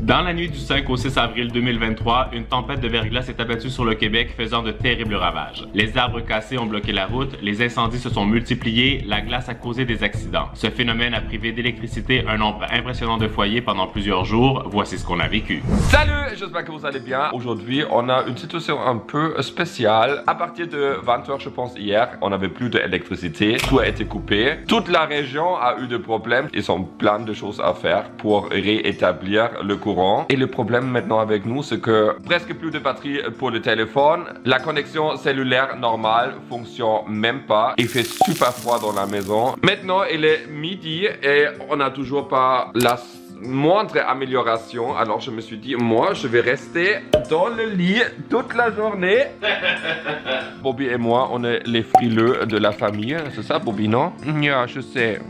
Dans la nuit du 5 au 6 avril 2023, une tempête de verglas s'est abattue sur le Québec, faisant de terribles ravages. Les arbres cassés ont bloqué la route, les incendies se sont multipliés, la glace a causé des accidents. Ce phénomène a privé d'électricité un nombre impressionnant de foyers pendant plusieurs jours. Voici ce qu'on a vécu. Salut, j'espère que vous allez bien. Aujourd'hui, on a une situation un peu spéciale. À partir de 20h, je pense hier, on n'avait plus d'électricité. Tout a été coupé. Toute la région a eu des problèmes. Ils ont plein de choses à faire pour réétablir le courant. Et le problème maintenant avec nous, c'est que presque plus de batterie pour le téléphone. La connexion cellulaire normale fonctionne même pas. Il fait super froid dans la maison. Maintenant, il est midi et on n'a toujours pas la moindre amélioration. Alors je me suis dit, moi je vais rester dans le lit toute la journée. Bobby et moi, on est les frileux de la famille. C'est ça, Bobby, non? Yeah, je sais.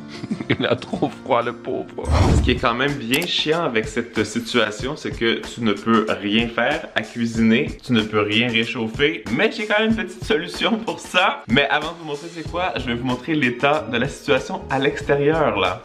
Il a trop froid, le pauvre. Ce qui est quand même bien chiant avec cette situation, c'est que tu ne peux rien faire à cuisiner, tu ne peux rien réchauffer, mais j'ai quand même une petite solution pour ça. Mais avant de vous montrer c'est quoi, je vais vous montrer l'état de la situation à l'extérieur là.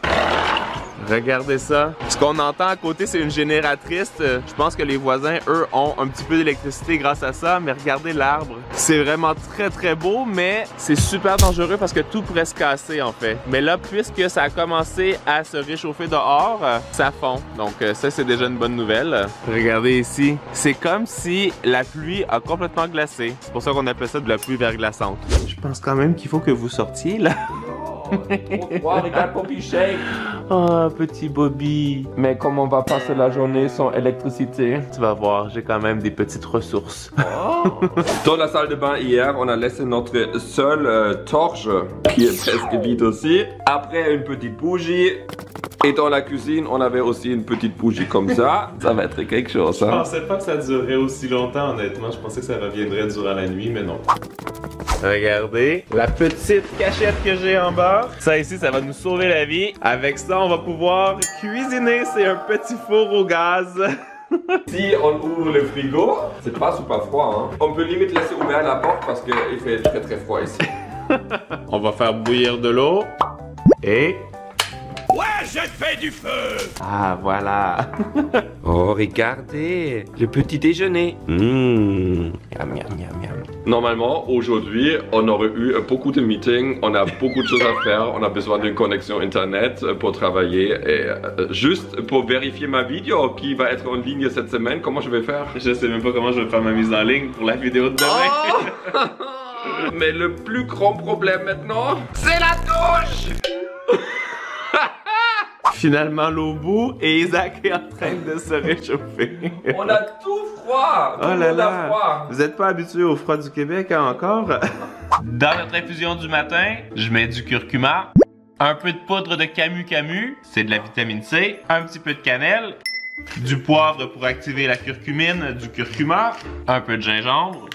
Regardez ça. Ce qu'on entend à côté, c'est une génératrice. Je pense que les voisins, eux, ont un petit peu d'électricité grâce à ça. Mais regardez l'arbre. C'est vraiment très beau, mais c'est super dangereux parce que tout pourrait se casser en fait. Mais là, puisque ça a commencé à se réchauffer dehors, ça fond. Donc ça, c'est déjà une bonne nouvelle. Regardez ici. C'est comme si la pluie a complètement glacé. C'est pour ça qu'on appelle ça de la pluie verglaçante. Je pense quand même qu'il faut que vous sortiez là. Wow, regarde Bobby shake. Oh, petit Bobby. Mais comment on va passer la journée sans électricité? Tu vas voir, j'ai quand même des petites ressources. Oh. Dans la salle de bain hier, on a laissé notre seule torche qui est presque vide aussi. Après, une petite bougie. Et dans la cuisine, on avait aussi une petite bougie comme ça. Ça va être quelque chose, hein? Je pensais pas que ça durerait aussi longtemps, honnêtement. Je pensais que ça reviendrait durant la nuit, mais non. Regardez la petite cachette que j'ai en bas. Ça ici, ça va nous sauver la vie. Avec ça, on va pouvoir cuisiner. C'est un petit four au gaz. Si on ouvre le frigo, c'est pas super froid, hein? On peut limite laisser ouvert la porte parce qu'il fait très froid ici. On va faire bouillir de l'eau. Et... Ouais, je fais du feu! Ah, voilà. Oh, regardez, le petit déjeuner. Miam, miam, miam, miam. Normalement, aujourd'hui, on aurait eu beaucoup de meetings, on a beaucoup de choses à faire, on a besoin d'une connexion internet pour travailler et juste pour vérifier ma vidéo qui va être en ligne cette semaine, comment je vais faire? Je sais même pas comment je vais faire ma mise en ligne pour la vidéo de demain. Oh! Mais le plus grand problème maintenant, c'est la douche! Finalement, l'eau bout et Isaac est en train de se réchauffer. On a tout froid! Oh là là! Vous êtes pas habitué au froid du Québec hein, encore? Dans notre infusion du matin, je mets du curcuma, un peu de poudre de camu, c'est de la vitamine C, un petit peu de cannelle, du poivre pour activer la curcumine, du curcuma, un peu de gingembre.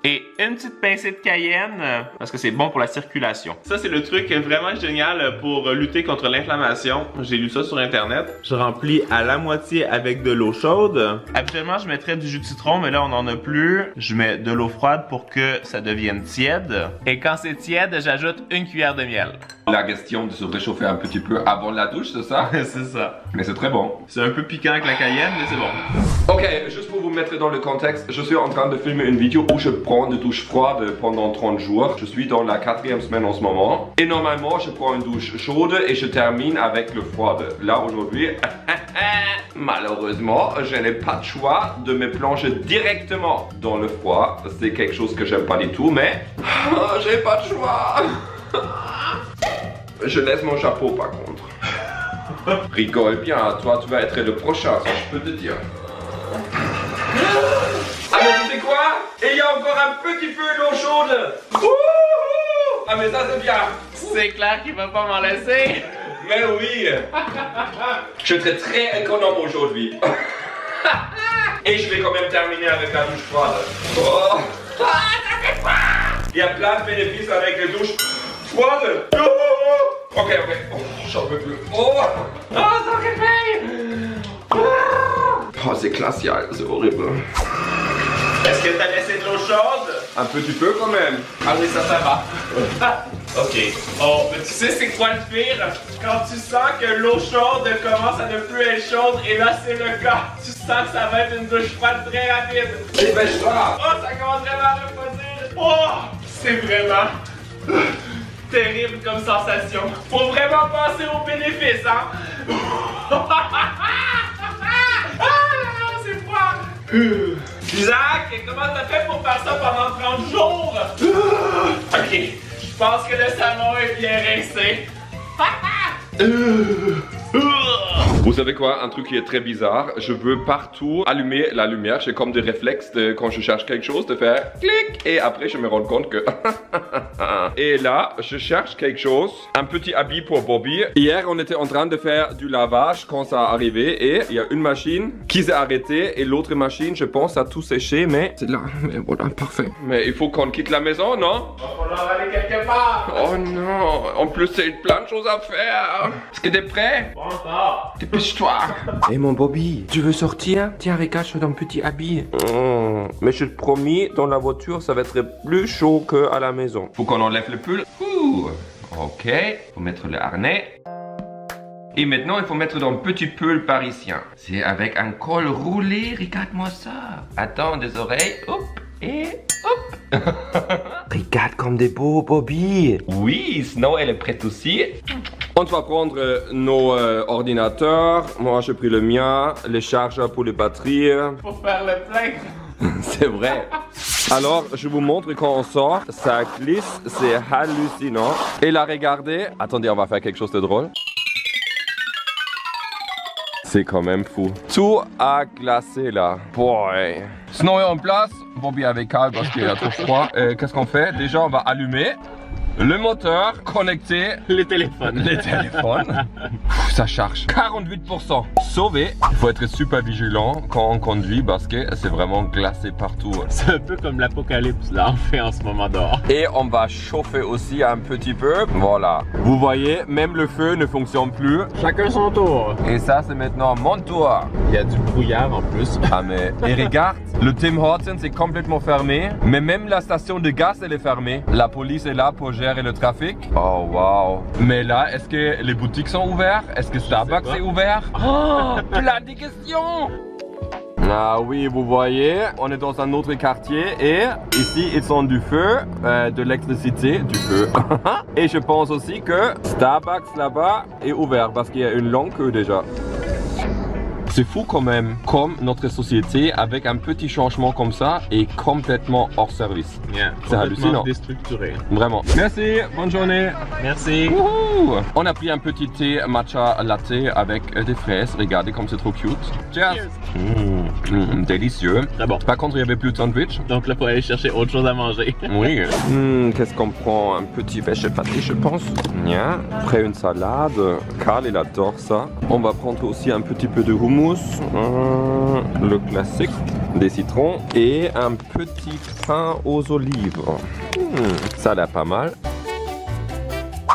Et une petite pincée de cayenne, parce que c'est bon pour la circulation. Ça, c'est le truc vraiment génial pour lutter contre l'inflammation. J'ai lu ça sur internet. Je remplis à la moitié avec de l'eau chaude. Habituellement, je mettrais du jus de citron, mais là, on n'en a plus. Je mets de l'eau froide pour que ça devienne tiède. Et quand c'est tiède, j'ajoute une cuillère de miel. La question de se réchauffer un petit peu avant la douche, c'est ça? C'est ça. Mais c'est très bon. C'est un peu piquant avec la cayenne, mais c'est bon. Ok, juste pour vous mettre dans le contexte, je suis en train de filmer une vidéo où je prends une douche froide pendant 30 jours. Je suis dans la 4e semaine en ce moment. Et normalement, je prends une douche chaude et je termine avec le froid. Là, aujourd'hui, malheureusement, je n'ai pas de choix de me plonger directement dans le froid. C'est quelque chose que j'aime pas du tout, mais j'ai pas de choix. Je laisse mon chapeau par contre. Rigole bien, toi tu vas être le prochain, ça je peux te dire. Ah mais tu sais quoi? Et il y a encore un petit peu d'eau chaude. Ouh! Ah mais ça c'est bien. C'est clair qu'il va pas m'en laisser. Mais oui. Je serai très économe aujourd'hui. Et je vais quand même terminer avec la douche froide. Oh. Ah, ça fait froid. Il y a plein de bénéfices avec les douches froides. Oh. Ok, oh, j'en peux plus. Oh, ça réveille. Oh, c'est glacial, c'est horrible. Est-ce que t'as laissé de l'eau chaude? Un petit peu quand même. Ah oui, ça va. Ok. Oh, mais tu sais c'est quoi le pire? Quand tu sens que l'eau chaude commence à ne plus être chaude, et là c'est le cas. Tu sens que ça va être une douche froide très rapide. Dépêche-toi! Oh, ça commence vraiment à refroidir. Oh, c'est vraiment terrible comme sensation. Faut vraiment penser aux bénéfices, hein? Ah, c'est froid! Isaac, comment t'as fait pour faire ça pendant 30 jours? Ok, je pense que le savon est bien rincé. Vous savez quoi? Un truc qui est très bizarre. Je veux partout allumer la lumière. J'ai comme des réflexes de, quand je cherche quelque chose de faire clic. Et après je me rends compte que... Et là, je cherche quelque chose. Un petit habit pour Bobby. Hier, on était en train de faire du lavage quand ça a arrivé. Et il y a une machine qui s'est arrêtée. Et l'autre machine, je pense, a tout séché. Mais c'est là. Mais voilà, parfait. Mais il faut qu'on quitte la maison, non? Va falloir aller quelque part. Oh non. En plus, c'est plein de choses à faire. Est-ce que t'es prêt? Pas encore. Dépêche-toi. Hé mon Bobby, tu veux sortir? Tiens, regarde, je suis dans un petit habit. Mais je te promis, dans la voiture, ça va être plus chaud qu'à la maison. Faut qu'on enlève le pull. Ok, faut mettre le harnais. Et maintenant, il faut mettre dans le petit pull parisien. C'est avec un col roulé, regarde-moi ça. Attends, des oreilles, hop, et hop. Regarde comme des beaux Bobby. Oui, Snow, elle est prête aussi. On va prendre nos ordinateurs. Moi, j'ai pris le mien, les chargeurs pour les batteries. Faut faire le plein. C'est vrai. Alors, je vous montre quand on sort, ça glisse, c'est hallucinant. Et là, regardez. Attendez, on va faire quelque chose de drôle. C'est quand même fou. Tout a glacé là. Boy. Snow est en place. Bobby avec Carl parce qu'il a trop froid. Qu'est-ce qu'on fait? Déjà, on va allumer le moteur, connecter les téléphones. Ça charge. 48%. Sauvé. Il faut être super vigilant quand on conduit parce que c'est vraiment glacé partout. C'est un peu comme l'apocalypse là, on fait en ce moment dehors. Et on va chauffer aussi un petit peu. Voilà. Vous voyez, même le feu ne fonctionne plus. Chacun son tour. Et ça, c'est maintenant mon tour. Il y a du brouillard en plus. Ah mais, et regarde, le Tim Hortons c'est complètement fermé. Mais même la station de gaz, elle est fermée. La police est là pour gérer le trafic. Oh wow. Mais là, est-ce que les boutiques sont ouvertes? Est-ce que Starbucks est ouvert? Oh, plein de questions. Ah oui, vous voyez, on est dans un autre quartier et ici ils ont du feu, de l'électricité, du feu. Et je pense aussi que Starbucks là-bas est ouvert parce qu'il y a une longue queue déjà. C'est fou quand même, comme notre société avec un petit changement comme ça est complètement hors service. Yeah, c'est hallucinant. Déstructuré. Vraiment. Merci, bonne journée. Merci. Wouhou. On a pris un petit thé matcha latte avec des fraises. Regardez comme c'est trop cute. Cheers. Délicieux. Très bon. Par contre, il n'y avait plus de sandwich. Donc là, pour aller chercher autre chose à manger. Oui. Qu'est-ce qu'on prend? Un petit vache pâté, je pense. Yeah. Après une salade. Carl, il adore ça. On va prendre aussi un petit peu de hummus. Le classique, des citrons et un petit pain aux olives. Ça a l'air pas mal.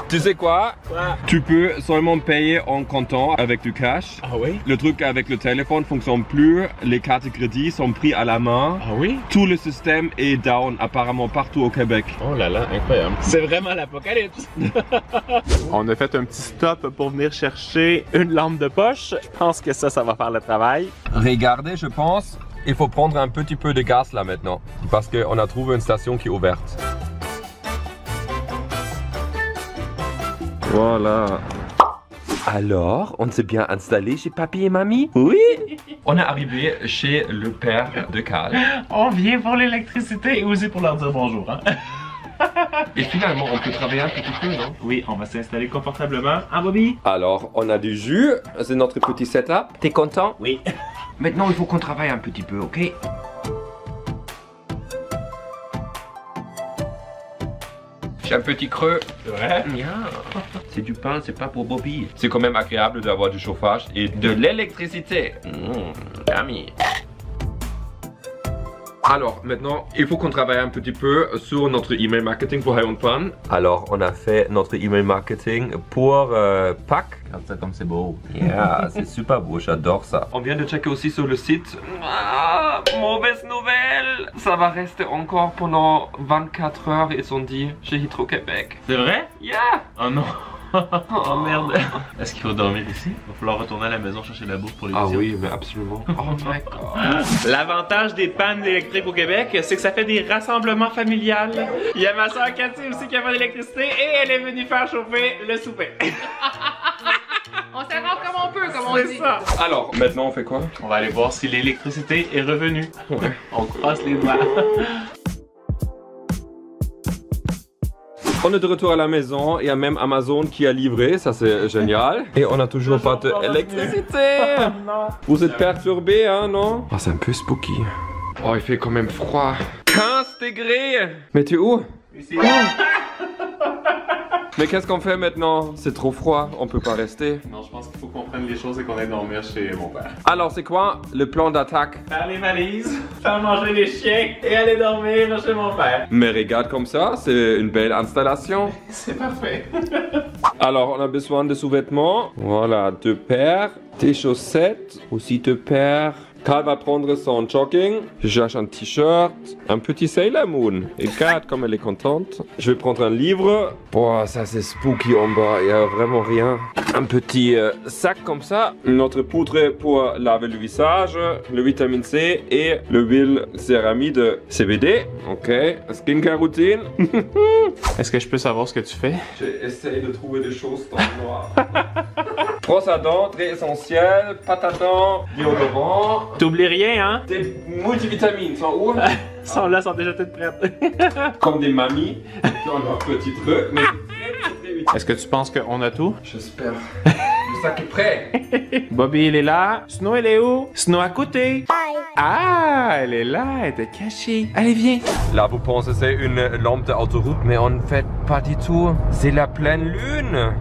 Tu sais quoi? Quoi? Tu peux seulement payer en comptant avec du cash. Ah oui? Le truc avec le téléphone ne fonctionne plus. Les cartes de crédit sont prises à la main. Ah oui? Tout le système est down apparemment partout au Québec. Oh là là, incroyable. C'est vraiment l'apocalypse. On a fait un petit stop pour venir chercher une lampe de poche. Je pense que ça va faire le travail. Regardez, je pense, il faut prendre un petit peu de gaz là maintenant. Parce qu'on a trouvé une station qui est ouverte. Voilà. Alors, on s'est bien installé chez papy et mamie? Oui. On est arrivé chez le père de Carl. On vient pour l'électricité et aussi pour leur dire bonjour, hein? Et finalement, on peut travailler un petit peu, non? Oui, on va s'installer confortablement. Hein, Bobby? Alors, on a du jus. C'est notre petit setup. T'es content? Oui. Maintenant, il faut qu'on travaille un petit peu, ok? J'ai un petit creux. C'est vrai? Yeah. C'est du pain, c'est pas pour Bobby. C'est quand même agréable d'avoir du chauffage et de l'électricité. Yummy. Alors, maintenant, il faut qu'on travaille un petit peu sur notre email marketing pour High on Fun. Alors, on a fait notre email marketing pour Pâques. Regarde ça comme c'est beau. Yeah, c'est super beau, j'adore ça. On vient de checker aussi sur le site. Ah, mauvaise nouvelle. Ça va rester encore pendant 24 heures, ils ont dit, chez Hydro-Québec. C'est vrai? Yeah! Oh non. Oh merde. Est-ce qu'il faut dormir ici? Il va falloir retourner à la maison chercher de la bouffe pour les Ah visites. oui, mais absolument. Oh my god. L'avantage des pannes électriques au Québec, c'est que ça fait des rassemblements familiales. Il y a ma soeur Cathy aussi qui a pas d'électricité et elle est venue faire chauffer le souper. On s'arrange comme on peut, comme on C'est dit. ça. Alors, maintenant on fait quoi? On va aller voir si l'électricité est revenue. Ouais. On croise les doigts. On est de retour à la maison, il y a même Amazon qui a livré, ça c'est génial. Et on a toujours pas d'électricité. Non. Vous êtes perturbés, hein, non? Oh, c'est un peu spooky. Oh, il fait quand même froid. 15 degrés. Mais tu es où? Ici. Mais qu'est-ce qu'on fait maintenant? C'est trop froid, on peut pas rester. Non, je pense qu'il faut qu'on prenne les choses et qu'on aille dormir chez mon père. Alors, c'est quoi le plan d'attaque? Faire les valises, faire manger les chiens et aller dormir chez mon père. Mais regarde comme ça, c'est une belle installation. C'est parfait. Alors, on a besoin de sous-vêtements. Voilà, 2 paires. Des chaussettes, aussi 2 paires. Karl va prendre son jogging. Je cherche un t-shirt, un petit Sailor Moon. Et regarde comme elle est contente. Je vais prendre un livre. Boah, ça c'est spooky en bas. Il n'y a vraiment rien. Un petit sac comme ça. Notre poudre pour laver le visage. Le vitamine C et le huile céramide CBD. Ok. Skincare routine. Est-ce que je peux savoir ce que tu fais? J'essaye de trouver des choses dans le noir. Brosse à dents, très essentiel. Pâte à dents, déodorant. T'oublies rien, hein? Des multivitamines sont où? Sont là, sont déjà toutes prêtes. Comme des mamies qui ont leur petit truc, mais très vite. Est-ce que tu penses qu'on a tout? J'espère. Le sac est prêt. Bobby, il est là. Snow, elle est où? Snow à côté. Ah, elle est là, elle était cachée. Allez, viens. Là, vous pensez que c'est une lampe d'autoroute, mais en fait, pas du tout. C'est la pleine lune.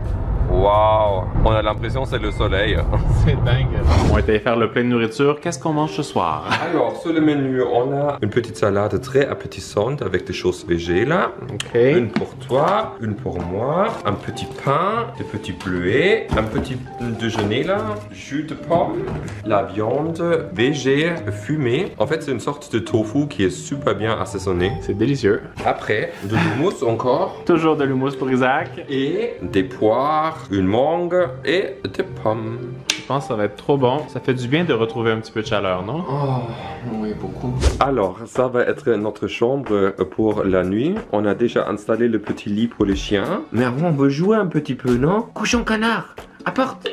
Waouh, on a l'impression que c'est le soleil. C'est dingue. On va aller faire le plein de nourriture. Qu'est-ce qu'on mange ce soir? Alors, sur le menu, on a une petite salade très appétissante avec des choses végétales là. Ok. Une pour toi, une pour moi, un petit pain, des petits bleuets, un petit déjeuner là, jus de pomme, la viande végé fumée. En fait, c'est une sorte de tofu qui est super bien assaisonné. C'est délicieux. Après, de l'houmous encore. Toujours de l'houmous pour Isaac. Et des poires, une mangue et des pommes. Je pense que ça va être trop bon. Ça fait du bien de retrouver un petit peu de chaleur, non? Oh, oui, beaucoup. Alors, ça va être notre chambre pour la nuit. On a déjà installé le petit lit pour les chiens. Mais avant, on veut jouer un petit peu, non? Couchons canard, apporte.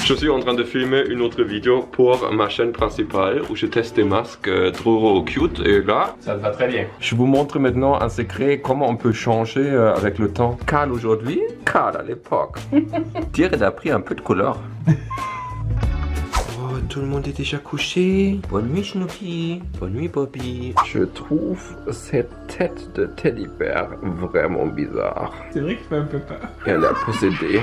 Je suis en train de filmer une autre vidéo pour ma chaîne principale où je teste des masques trop cute et là, Ça te va très bien. je vous montre maintenant un secret, comment on peut changer avec le temps. Karl aujourd'hui, Karl à l'époque. Dire il a pris un peu de couleur. Oh, tout le monde est déjà couché. Bonne nuit Snoopy. Bonne nuit Bobby. Je trouve cette tête de teddy bear vraiment bizarre. C'est vrai qu'il fait un peu peur. Elle a possédé.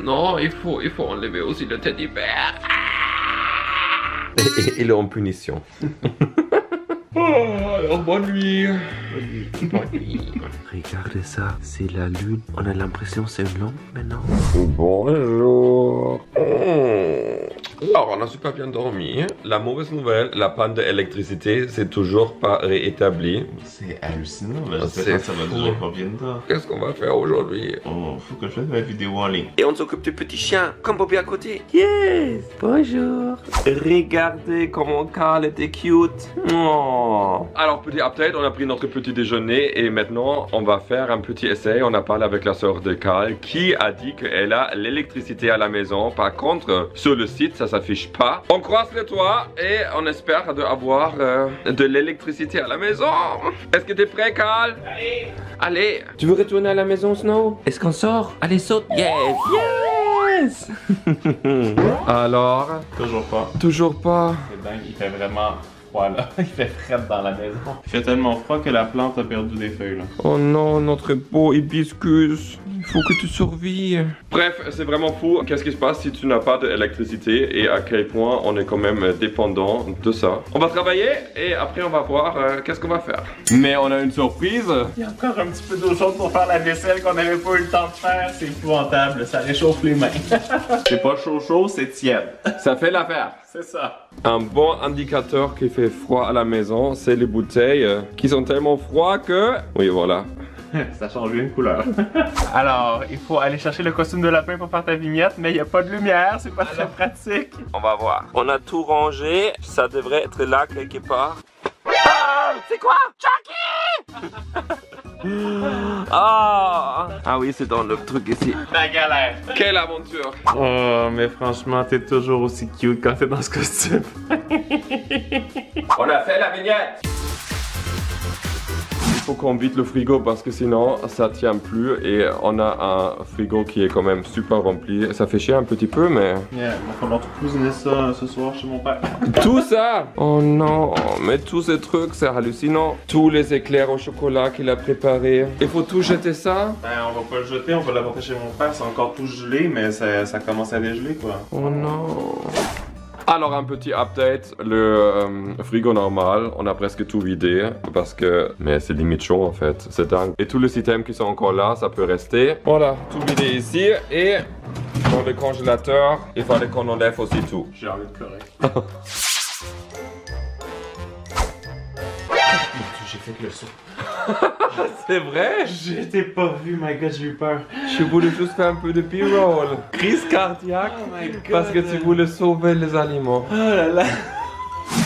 Non, il faut enlever aussi le teddy bear. Et il est en punition. Oh, alors bonne nuit. Bonne nuit. Regardez ça, c'est la lune. On a l'impression que c'est une lampe maintenant. Bonjour. Alors, on a super bien dormi. La mauvaise nouvelle, la panne d'électricité, c'est toujours pas réétabli. C'est hallucinant, là. Je sais C'est pas ça va fou. durer combien de temps. Qu'est-ce qu'on va faire aujourd'hui? Oh, faut que je fasse ma vidéo en ligne. Et on s'occupe du petit chien, comme Bobby à côté. Yes! Bonjour! Regardez comment Karl était cute. Oh. Alors, petit update, on a pris notre petit déjeuner et maintenant, on va faire un petit essai. On a parlé avec la soeur de Karl qui a dit qu'elle a l'électricité à la maison. Par contre, sur le site, ça s'affiche pas. On croise les toits et on espère avoir de l'électricité à la maison. Est-ce que t'es prêt, Karl? Allez! Allez! Tu veux retourner à la maison, Snow? Est-ce qu'on sort? Allez, saute! Yes! Yes! Alors? Toujours pas. Toujours pas. C'est dingue, il fait vraiment froid là. Il fait frais dans la maison. Il fait tellement froid que la plante a perdu des feuilles là. Oh non, notre beau hibiscus. Il faut que tu survives. Bref, c'est vraiment fou. Qu'est-ce qui se passe si tu n'as pas d'électricité et à quel point on est quand même dépendant de ça. On va travailler et après on va voir qu'est-ce qu'on va faire. Mais on a une surprise. Il y a encore un petit peu d'eau chaude pour faire la vaisselle qu'on n'avait pas eu le temps de faire. C'est épouvantable, ça réchauffe les mains. C'est pas chaud, c'est tiède. Ça fait l'affaire. C'est ça. Un bon indicateur qui fait froid à la maison, c'est les bouteilles qui sont tellement froides que... Oui, voilà. Ça change une couleur. Alors, il faut aller chercher le costume de lapin pour faire ta vignette, mais il n'y a pas de lumière, c'est pas très pratique. On va voir. On a tout rangé, ça devrait être là quelque part. Ah, c'est quoi? Chucky! Ah oui, c'est dans le truc ici. La galère. Quelle aventure! Oh, mais franchement, t'es toujours aussi cute quand t'es dans ce costume. On a fait la vignette! Il faut qu'on vide le frigo parce que sinon ça tient plus et on a un frigo qui est quand même super rempli. Ça fait chier un petit peu mais... Yeah, il va falloir tout cuisiner ça ce soir chez mon père. Tout ça? Oh non, mais tous ces trucs c'est hallucinant. Tous les éclairs au chocolat qu'il a préparés. Il faut tout jeter ça? Ben on va pas le jeter, on va l'apporter chez mon père. C'est encore tout gelé mais ça commence à dégeler quoi. Oh non. Alors un petit update, le frigo normal, on a presque tout vidé parce que... Mais c'est limite chaud en fait, c'est dingue. Et tous les items qui sont encore là, ça peut rester. Voilà, tout vidé ici et dans le congélateur, il fallait qu'on enlève aussi tout. J'ai envie de pleurer. J'ai fait le saut. C'est vrai? J'étais pas vu, my god, j'ai eu peur. Je voulais juste faire un peu de b-roll. Crise cardiaque. Oh my god. Parce que tu voulais sauver les aliments. Oh là là.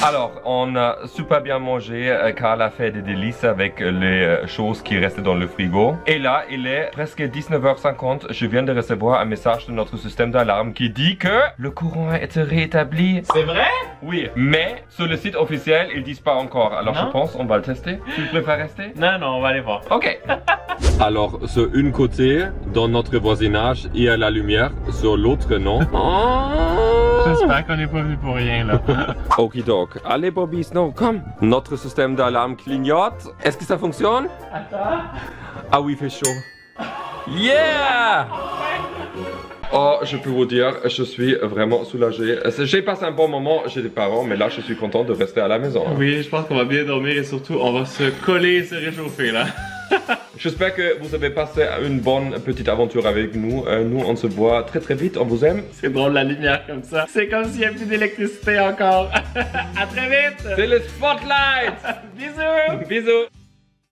Alors, on a super bien mangé. Carl a fait des délices avec les choses qui restaient dans le frigo. Et là, il est presque 19h50. Je viens de recevoir un message de notre système d'alarme qui dit que le courant a été rétabli. C'est vrai? Oui, mais sur le site officiel, ils disent pas encore. Alors, je pense on va le tester. Tu préfères rester? Non, non, on va aller voir. Ok. Alors, sur une côté, dans notre voisinage, il y a la lumière. Sur l'autre, non. J'espère qu'on n'est pas venu pour rien là. Okidok. Allez Bobby Snow, comme. Notre système d'alarme clignote. Est-ce que ça fonctionne? Attends. Ah oui, il fait chaud. Yeah! Oh, je peux vous dire, je suis vraiment soulagé. J'ai passé un bon moment chez les parents, mais là, je suis content de rester à la maison. Oui, je pense qu'on va bien dormir et surtout, on va se coller et se réchauffer là. J'espère que vous avez passé une bonne petite aventure avec nous. Nous, on se voit très très vite. On vous aime. C'est drôle la lumière comme ça. C'est comme s'il n'y a plus d'électricité encore. À très vite. C'est le spotlight. Bisous. Bisous.